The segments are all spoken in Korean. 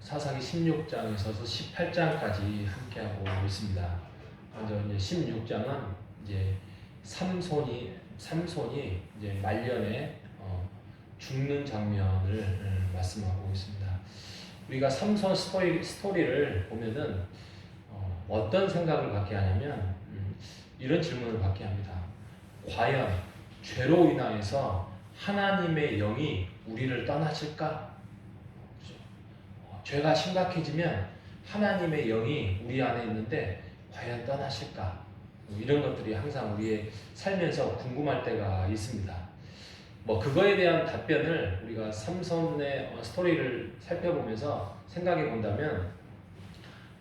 사사기 16장에서 18장까지 함께하고 있습니다. 먼저 이제 16장은 이제 삼손이 이제 말년에 죽는 장면을 말씀하고 있습니다. 우리가 삼손 스토리를 보면은 어떤 생각을 갖게 하냐면 이런 질문을 갖게 합니다. 과연 죄로 인하여서 하나님의 영이 우리를 떠나실까? 죄가 심각해지면 하나님의 영이 우리 안에 있는데 과연 떠나실까? 이런 것들이 항상 우리의 살면서 궁금할 때가 있습니다. 그거에 대한 답변을 우리가 삼손의 스토리를 살펴보면서 생각해 본다면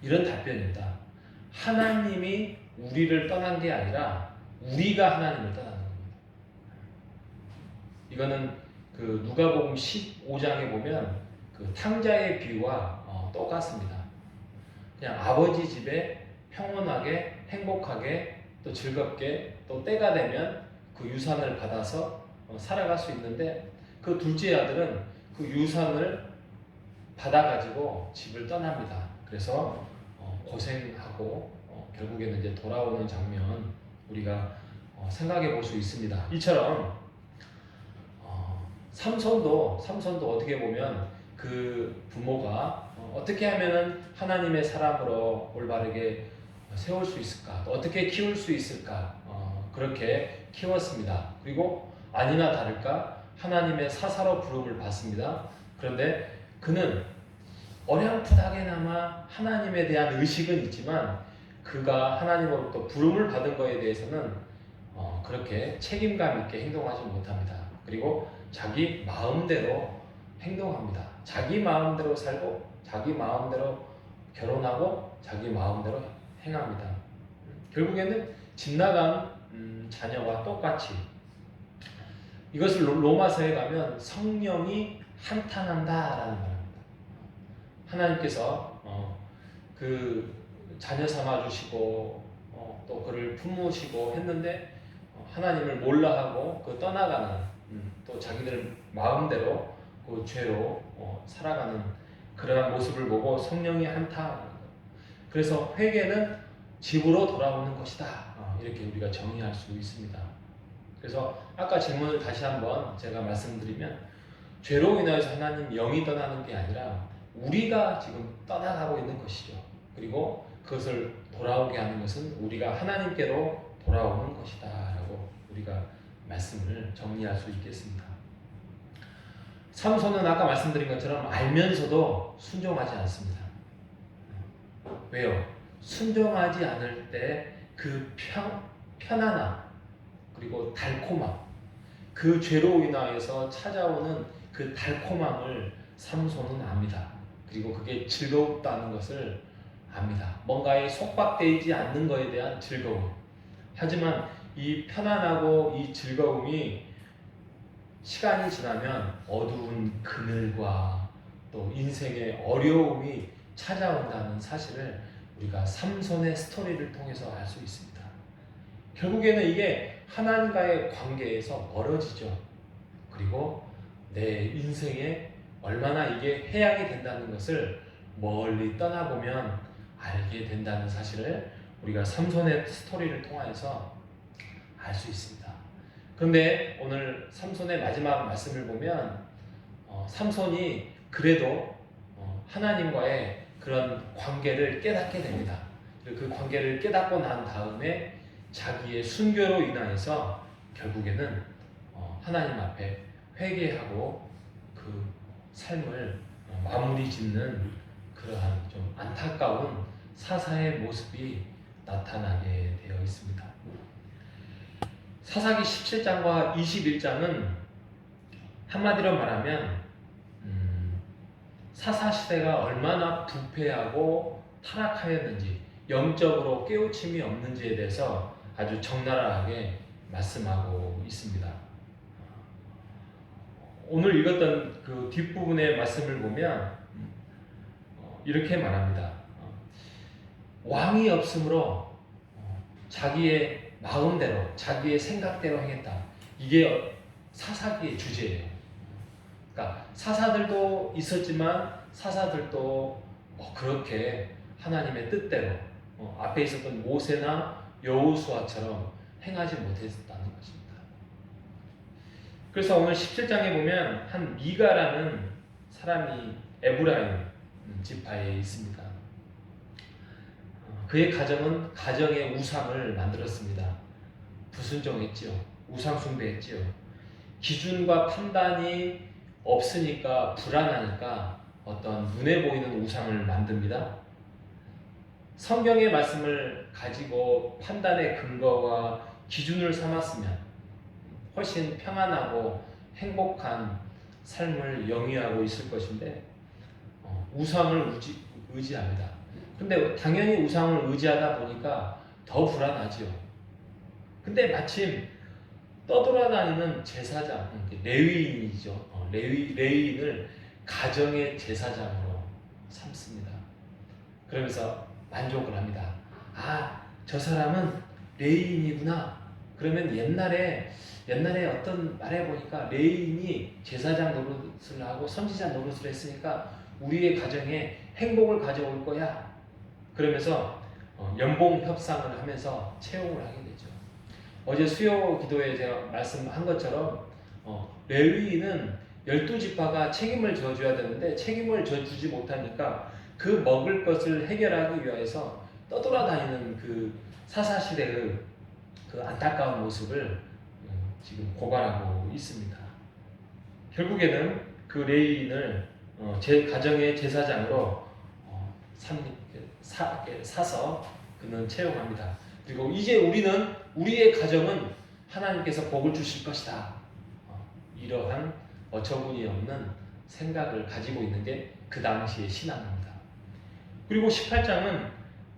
이런 답변입니다. 하나님이 우리를 떠난 게 아니라 우리가 하나님을 떠나는 겁니다. 이거는 그 누가복음 15장에 보면 그 탕자의 비유와 똑같습니다. 그냥 아버지 집에 평온하게 행복하게 또 즐겁게 또 때가 되면 그 유산을 받아서 살아갈 수 있는데 그 둘째 아들은 그 유산을 받아가지고 집을 떠납니다. 그래서 고생하고 결국에는 이제 돌아오는 장면 우리가 생각해 볼 수 있습니다. 이처럼 삼손도 어떻게 보면 그 부모가 어떻게 하면은 하나님의 사람으로 올바르게 세울 수 있을까? 또 어떻게 키울 수 있을까? 그렇게 키웠습니다. 그리고 아니나 다를까 하나님의 사사로 부름을 받습니다. 그런데 그는 어렴풋하게나마 하나님에 대한 의식은 있지만 그가 하나님으로부터 부름을 받은 것에 대해서는 그렇게 책임감 있게 행동하지 못합니다. 그리고 자기 마음대로 행동합니다. 자기 마음대로 살고 자기 마음대로 결혼하고 자기 마음대로 행합니다. 결국에는 집 나간 자녀와 똑같이 이것을 로마서에 가면 성령이 한탄한다라는 말입니다. 하나님께서 그 자녀 삼아주시고 또 그를 품으시고 했는데 하나님을 몰라하고 그 떠나가는 또 자기들 마음대로 그 죄로 살아가는 그러한 모습을 보고 성령이 한탄하는 거예요. 그래서 회개는 집으로 돌아오는 것이다. 이렇게 우리가 정의할 수 있습니다. 그래서 아까 질문을 다시 한번 제가 말씀드리면 죄로 인하여서 하나님 영이 떠나는 게 아니라 우리가 지금 떠나가고 있는 것이죠. 그리고 그것을 돌아오게 하는 것은 우리가 하나님께로 돌아오는 것이다 라고 우리가 말씀을 정리할 수 있겠습니다. 삼손은 아까 말씀드린 것처럼 알면서도 순종하지 않습니다. 왜요? 순종하지 않을 때 그 편안함 그리고 달콤함 그 죄로 인하여서 찾아오는 그 달콤함을 삼손은 압니다. 그리고 그게 즐겁다는 것을 압니다. 뭔가에 속박되지 않는 것에 대한 즐거움. 하지만 이 편안하고 이 즐거움이 시간이 지나면 어두운 그늘과 또 인생의 어려움이 찾아온다는 사실을 우리가 삼손의 스토리를 통해서 알 수 있습니다. 결국에는 이게 하나님과의 관계에서 멀어지죠. 그리고 내 인생에 얼마나 이게 해악이 된다는 것을 멀리 떠나보면 알게 된다는 사실을 우리가 삼손의 스토리를 통해서 알 수 있습니다. 그런데 오늘 삼손의 마지막 말씀을 보면 삼손이 그래도 하나님과의 그런 관계를 깨닫게 됩니다. 그 관계를 깨닫고 난 다음에 자기의 순교로 인하여서 결국에는 하나님 앞에 회개하고 그 삶을 마무리 짓는 그러한 좀 안타까운 사사의 모습이 나타나게 되어 있습니다. 사사기 17장과 21장은 한마디로 말하면 사사시대가 얼마나 부패하고 타락하였는지 영적으로 깨우침이 없는지에 대해서 아주 적나라하게 말씀하고 있습니다. 오늘 읽었던 그 뒷부분의 말씀을 보면 이렇게 말합니다. 왕이 없으므로 자기의 마음대로 자기의 생각대로 하겠다. 이게 사사기의 주제예요. 그러니까 사사들도 있었지만 사사들도 그렇게 하나님의 뜻대로 앞에 있었던 모세나 여호수아처럼 행하지 못했다는 것입니다. 그래서 오늘 17장에 보면 한 미가라는 사람이 에브라임 지파에 있습니다. 그의 가정은 가정의 우상을 만들었습니다. 불순종했지요. 우상 숭배했지요. 기준과 판단이 없으니까 불안하니까 어떤 눈에 보이는 우상을 만듭니다. 성경의 말씀을 가지고 판단의 근거와 기준을 삼았으면 훨씬 평안하고 행복한 삶을 영위하고 있을 것인데 우상을 의지합니다. 근데 당연히 우상을 의지하다 보니까 더 불안하지요. 근데 마침 떠돌아다니는 제사장, 레위인이죠. 레위인을 가정의 제사장으로 삼습니다. 그러면서 만족을 합니다. 아, 저 사람은 레위인이구나. 그러면 옛날에 어떤 말해 보니까 레위인이 제사장 노릇을 하고 선지자 노릇을 했으니까 우리의 가정에 행복을 가져올 거야. 그러면서 연봉 협상을 하면서 채용을 하게 되죠. 어제 수요 기도에 제가 말씀한 것처럼 레위인은 12지파가 책임을 져줘야 되는데 책임을 져주지 못하니까 그 먹을 것을 해결하기 위해서 떠돌아다니는 그 사사시대의 그 안타까운 모습을 지금 고발하고 있습니다. 결국에는 그 레위인을 제 가정의 제사장으로 사서 그는 채용합니다. 그리고 이제 우리의 가정은 하나님께서 복을 주실 것이다. 이러한 어처구니 없는 생각을 가지고 있는 게 그 당시의 신앙입니다. 그리고 18장은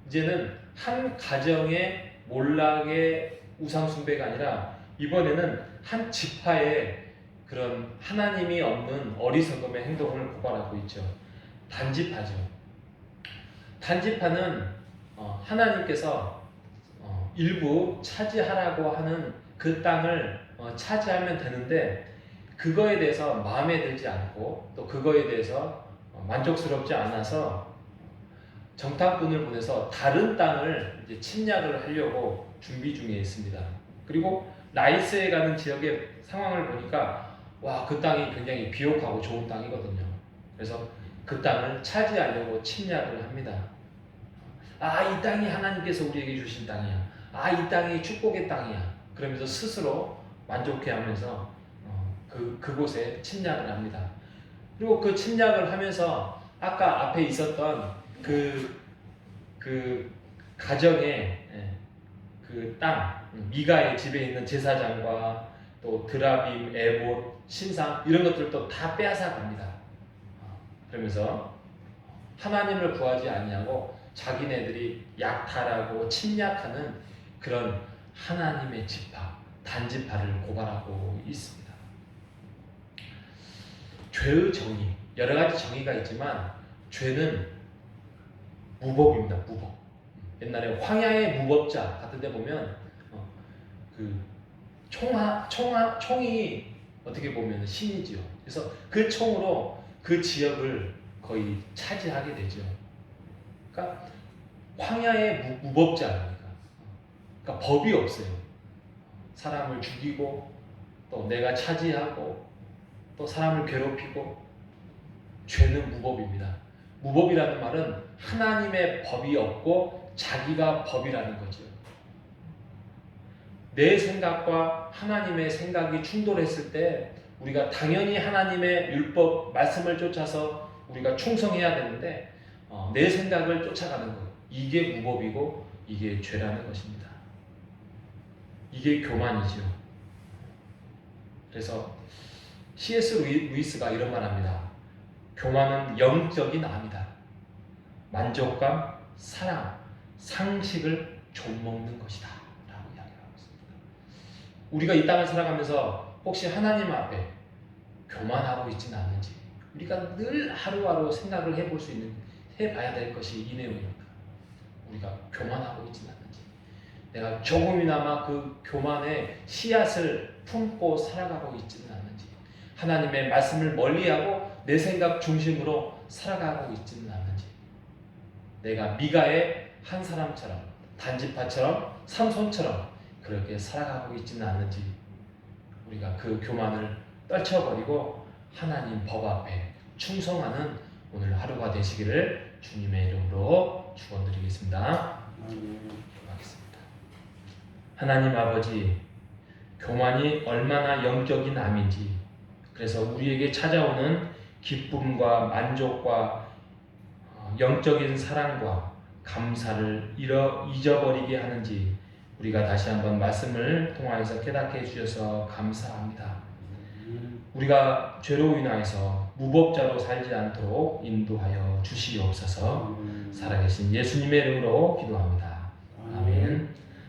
이제는 한 가정의 몰락의 우상 숭배가 아니라 이번에는 한 지파의 그런 하나님이 없는 어리석음의 행동을 고발하고 있죠. 단지파죠. 단지파는 하나님께서 일부 차지하라고 하는 그 땅을 차지하면 되는데 그거에 대해서 마음에 들지 않고 또 그거에 대해서 만족스럽지 않아서 정탐꾼을 보내서 다른 땅을 이제 침략을 하려고 준비 중에 있습니다. 그리고 라이스에 가는 지역의 상황을 보니까 그 땅이 굉장히 비옥하고 좋은 땅이거든요. 그래서 그 땅을 차지하려고 침략을 합니다. 이 땅이 하나님께서 우리에게 주신 땅이야. 이 땅이 축복의 땅이야. 그러면서 스스로 만족해하면서 그곳에 침략을 합니다. 그리고 그 침략을 하면서 아까 앞에 있었던 그 가정의 그 땅, 미가의 집에 있는 제사장과 또 드라빔, 에봇, 신상 이런 것들도 다 빼앗아 갑니다. 그러면서 하나님을 구하지 아니하고 자기네들이 약탈하고 침략하는 그런 하나님의 지파, 단지파를 고발하고 있습니다. 죄의 정의, 여러 가지 정의가 있지만 죄는 무법입니다. 무법. 옛날에 황야의 무법자 같은 데 보면 그 총이 어떻게 보면 신이지요. 그래서 그 총으로 그 지역을 거의 차지하게 되죠. 그러니까 황야의 무법자입니다. 그러니까 법이 없어요. 사람을 죽이고 또 내가 차지하고 또 사람을 괴롭히고 죄는 무법입니다. 무법이라는 말은 하나님의 법이 없고 자기가 법이라는 거죠. 내 생각과 하나님의 생각이 충돌했을 때 우리가 당연히 하나님의 율법 말씀을 쫓아서 우리가 충성해야 되는데 내 생각을 쫓아가는 것, 이게 무법이고 이게 죄라는 것입니다. 이게 교만이죠. 그래서 C.S. 루이스가 이런 말 합니다. 교만은 영적인 암이다. 만족감, 사랑, 상식을 좀먹는 것이다. 라고 이야기하고 있습니다. 우리가 이 땅을 살아가면서 혹시 하나님 앞에 교만하고 있지는 않는지 우리가 늘 하루하루 생각을 해봐야 될 것이 이 내용입니다. 우리가 교만하고 있지는 않는지, 내가 조금이나마 그 교만의 씨앗을 품고 살아가고 있지는 않는지, 하나님의 말씀을 멀리하고 내 생각 중심으로 살아가고 있지는 않는지, 내가 미가의 한 사람처럼, 단지파처럼, 삼손처럼 그렇게 살아가고 있지는 않는지, 우리가 그 교만을 떨쳐버리고 하나님 법 앞에 충성하는 오늘 하루가 되시기를 주님의 이름으로 축원드리겠습니다. 기도하겠습니다. 하나님 아버지, 교만이 얼마나 영적인 암인지, 그래서 우리에게 찾아오는 기쁨과 만족과 영적인 사랑과 감사를 잊어버리게 하는지 우리가 다시 한번 말씀을 통하여서 깨닫게 해주셔서 감사합니다. 우리가 죄로 인하여서 무법자로 살지 않도록 인도하여 주시옵소서. 살아계신 예수님의 이름으로 기도합니다. 아멘.